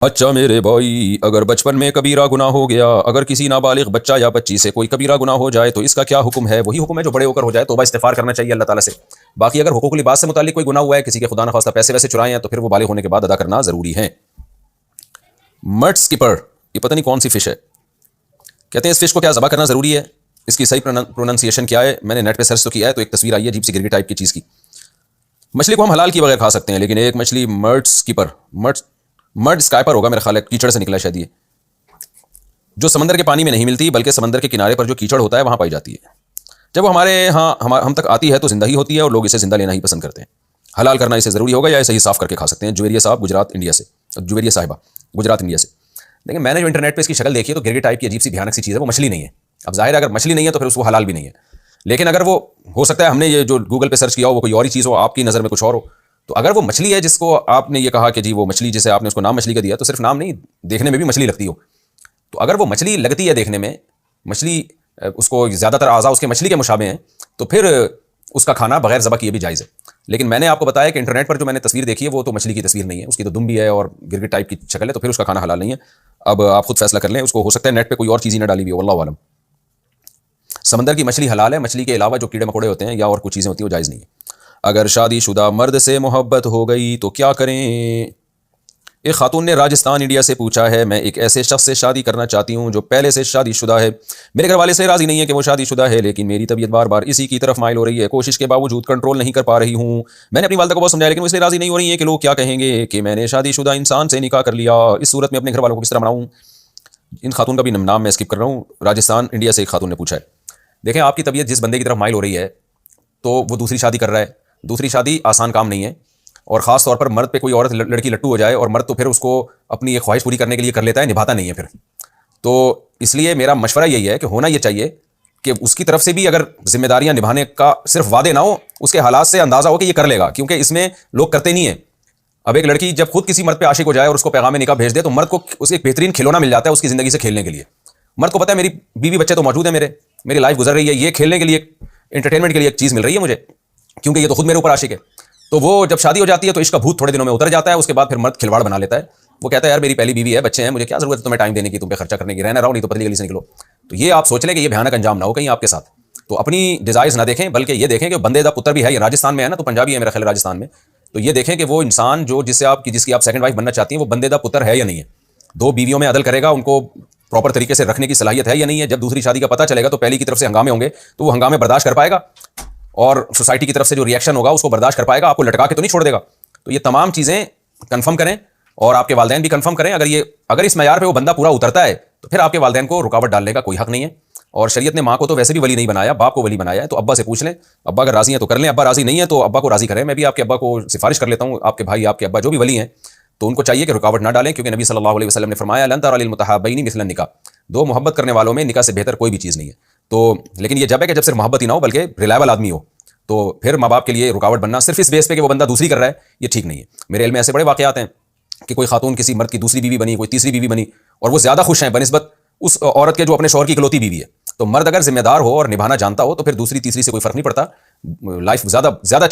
اچھا میرے بھائی، اگر بچپن میں کبیرہ گناہ ہو گیا، اگر کسی نابالغ بچہ یا بچی سے کوئی کبیرہ گناہ ہو جائے تو اس کا کیا حکم ہے؟ وہی حکم ہے جو بڑے ہو کر ہو جائے، توبہ استغفار کرنا چاہیے اللہ تعالیٰ سے۔ باقی اگر حقوق العباد سے متعلق کوئی گناہ ہوا ہے، کسی کے خدا نخواستہ پیسے ویسے چرائے ہیں، تو پھر وہ بالغ ہونے کے بعد ادا کرنا ضروری ہے۔ مڈ اسکپر، یہ پتہ نہیں کون سی فش ہے، کہتے ہیں اس فش کو کیا ذبح کرنا ضروری ہے؟ اس کی صحیح پروننسیشن کیا ہے؟ میں نے نیٹ پہ سرچ تو کیا ہے، تو ایک تصویر آئی ہے عجیب سی گرگی ٹائپ کی چیز کی۔ مچھلی کو ہم حلال کی بغیر کھا سکتے ہیں، لیکن ایک مچھلی مرڈ اسکیپر، مرڈ اسکائپر ہوگا میرا خیال ہے، کیچڑ سے نکلا شاید یہ، جو سمندر کے پانی میں نہیں ملتی بلکہ سمندر کے کنارے پر جو کیچڑ ہوتا ہے وہاں پائی جاتی ہے۔ جب وہ ہمارے ہاں ہم تک آتی ہے تو زندہ ہی ہوتی ہے، اور لوگ اسے زندہ لینا ہی پسند کرتے ہیں۔ حلال کرنا اسے ضروری ہوگا یا اسے ہی صاف کر کے کھا سکتے ہیں؟ جویریہ صاحب گجرات انڈیا سے، جویریہ صاحبہ گجرات انڈیا سے۔ لیکن میں نے جو انٹرنیٹ پہ اس کی شکل دیکھی ہے تو گرگی ٹائپ کی عجیب سی بھیانک سی چیز ہے، وہ مچھلی نہیں ہے۔ اب ظاہر ہے اگر مچھلی نہیں ہے تو پھر اس کو حلال بھی نہیں ہے، لیکن اگر وہ ہو سکتا ہے ہم نے یہ جو گوگل پہ سرچ کیا ہو وہ کوئی اور ہی چیز ہو، آپ کی نظر میں کچھ اور ہو، تو اگر وہ مچھلی ہے جس کو آپ نے یہ کہا کہ جی وہ مچھلی جسے آپ نے اس کو نام مچھلی کا دیا، تو صرف نام نہیں، دیکھنے میں بھی مچھلی لگتی ہو، تو اگر وہ مچھلی لگتی ہے دیکھنے میں، مچھلی اس کو زیادہ تر اعضاء اس کے مچھلی کے مشابہ ہیں، تو پھر اس کا کھانا بغیر ذبح کیے بھی جائز ہے۔ لیکن میں نے آپ کو بتایا کہ انٹرنیٹ پر جو میں نے تصویر دیکھی ہے وہ تو مچھلی کی تصویر نہیں ہے، اس کی تو دم بھی ہے اور گرگٹ ٹائپ کی شکل ہے، تو پھر اس کا کھانا حلال نہیں ہے۔ اب آپ خود فیصلہ کر لیں، اس کو ہو سکتا ہے نیٹ پہ کوئی اور چیز ہی نہ ڈالی ہوئی ہو، واللہ عالم۔ سمندر کی مچھلی حلال ہے، مچھلی کے علاوہ جو کیڑے مکوڑے ہوتے ہیں یا اور کچھ چیزیں ہوتی ہیں وہ جائز نہیں ہے۔ اگر شادی شدہ مرد سے محبت ہو گئی تو کیا کریں؟ ایک خاتون نے راجستھان انڈیا سے پوچھا ہے، میں ایک ایسے شخص سے شادی کرنا چاہتی ہوں جو پہلے سے شادی شدہ ہے، میرے گھر والے سے راضی نہیں ہے کہ وہ شادی شدہ ہے، لیکن میری طبیعت بار بار اسی کی طرف مائل ہو رہی ہے، کوشش کے باوجود کنٹرول نہیں کر پا رہی ہوں۔ میں نے اپنی والدہ کو بہت سمجھایا لیکن وہ اس لیے راضی نہیں ہو رہی ہیں کہ لوگ کیا کہیں گے کہ میں نے شادی شدہ انسان سے نکاح کر لیا، اس صورت میں اپنے گھر والوں کو کس طرح مناؤں؟ ان خاتون کا بھی نام میں اسکپ کر رہا ہوں، راجستھان انڈیا سے ایک خاتون نے پوچھا ہے۔ دیکھیں آپ کی طبیعت جس بندے کی طرف مائل ہو رہی ہے تو وہ دوسری شادی کر رہا ہے، دوسری شادی آسان کام نہیں ہے، اور خاص طور پر مرد پہ کوئی عورت لڑکی لٹو ہو جائے اور مرد تو پھر اس کو اپنی ایک خواہش پوری کرنے کے لیے کر لیتا ہے، نبھاتا نہیں ہے پھر۔ تو اس لیے میرا مشورہ یہی ہے کہ ہونا یہ چاہیے کہ اس کی طرف سے بھی اگر ذمہ داریاں نبھانے کا صرف وعدے نہ ہو، اس کے حالات سے اندازہ ہو کہ یہ کر لے گا، کیونکہ اس میں لوگ کرتے نہیں ہیں۔ اب ایک لڑکی جب خود کسی مرد پہ عاشق ہو جائے اور اس کو پیغام نکاح بھیج دے تو مرد کو اس ایک بہترین کھلونا مل جاتا ہے اس کی زندگی سے کھیلنے کے لیے۔ مرد کو پتہ ہے میری بیوی بچے تو موجود ہیں، میری لائف گزر رہی ہے، یہ کھیلنے کے لیے انٹرٹینمنٹ کے لیے ایک چیز مل رہی ہے مجھے، کیونکہ یہ تو خود میرے اوپر عاشق ہے۔ تو وہ جب شادی ہو جاتی ہے تو عشق کا بھوت تھوڑے دنوں میں اتر جاتا ہے، اس کے بعد پھر مرد کھلواڑ بنا لیتا ہے، وہ کہتا ہے یار میری پہلی بیوی ہے، بچے ہیں، مجھے کیا ضرورت ہے تمہیں ٹائم دینے کی، تم پہ خرچہ کرنے کی، رہنا رہو نہیں تو پتلی گلی سے نکلو۔ تو یہ آپ سوچ لیں کہ یہ بھیانک انجام نہ ہو کہیں آپ کے ساتھ، تو اپنی ڈیزائرز نہ دیکھیں بلکہ یہ دیکھیں کہ بندے دا پتر بھی ہے، یہ راجستھان میں ہے نا، تو پنجابی ہے میرا خیال راجستھان میں، تو یہ دیکھیں کہ وہ انسان جو جس کی آپ سیکنڈ وائف بننا چاہتی ہیں وہ بندے دا پتر ہے یا نہیں ہے، دو بیویوں میں عدل کرے گا، ان کو پراپر طریقے سے رکھنے کی صلاحیت ہے یا نہیں ہے۔ جب دوسری شادی کا پتہ چلے گا تو پہلی کی طرف سے ہنگامے ہوں گے تو وہ ہنگامے برداشت کر پائے گا، اور سوسائٹی کی طرف سے جو ری ایکشن ہوگا اس کو برداشت کر پائے گا، آپ کو لٹکا کے تو نہیں چھوڑ دے گا۔ تو یہ تمام چیزیں کنفرم کریں اور آپ کے والدین بھی کنفرم کریں، اگر اس معیار پہ وہ بندہ پورا اترتا ہے تو پھر آپ کے والدین کو رکاوٹ ڈالنے کا کوئی حق نہیں ہے، اور شریعت نے ماں کو تو ویسے بھی ولی نہیں بنایا، باپ کو ولی بنایا ہے، تو ابا سے پوچھ لیں، ابا اگر راضی ہیں تو کر لیں، ابا راضی نہیں ہے تو ابا کو راضی کریں۔ میں بھی آپ کے ابا کو سفارش کر لیتا ہوں، آپ کے بھائی، آپ کے ابا جو بھی ولی ہیں تو ان کو چاہیے کہ رکاوٹ نہ ڈالیں، کیونکہ نبی صلی اللہ علیہ وسلم نے فرمایا لن تری المتحابین مثل النکاح، دو محبت کرنے والوں میں نکاح سے بہتر کوئی بھی چیز نہیں ہے۔ تو لیکن یہ جب ہے کہ جب صرف محبت ہی نہ ہو بلکہ ریلائبل آدمی ہو، تو پھر ماں باپ کے لیے رکاوٹ بننا صرف اس بیس پہ کہ وہ بندہ دوسری کر رہا ہے، یہ ٹھیک نہیں ہے۔ میرے علم میں ایسے بڑے واقعات ہیں کہ کوئی خاتون کسی مرد کی دوسری بیوی بنی، کوئی تیسری بیوی بنی، اور وہ زیادہ خوش ہیں بنسبت اس عورت کے جو اپنے شوہر کی اکلوتی بیوی ہے۔ تو مرد اگر ذمہ دار ہو اور نبھانا جانتا ہو تو پھر دوسری تیسری سے کوئی فرق نہیں پڑتا، لائف زیادہ اچھی